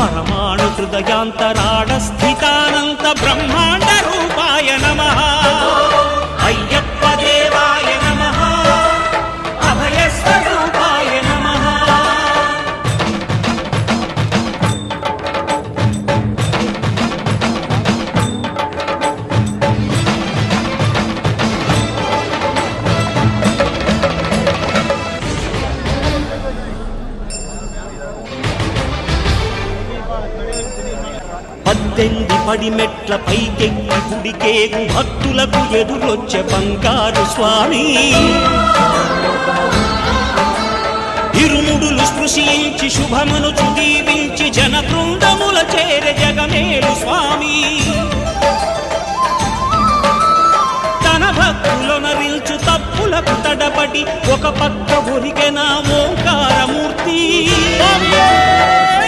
పరమాణు హృదయాంతరాడ స్థితానంత బ్రహ్మాండ రూపాయ నమః అయ్యప్ప దేవాయ నమః అభయ స్వరూపాయ నమః. పద్దెంది పడిమెట్ల పైకెక్కి గుడికేగు భక్తులకు ఎదురొచ్చే బంగారు స్వామి ఇరుముడులు స్పృశించి శుభమును దీవించి జన బృందముల చేరే జగమేలు స్వామి తన భక్తులనరిల్చు తప్పులకు తడబడి ఒక పక్క ఒరిగెన ఓంకార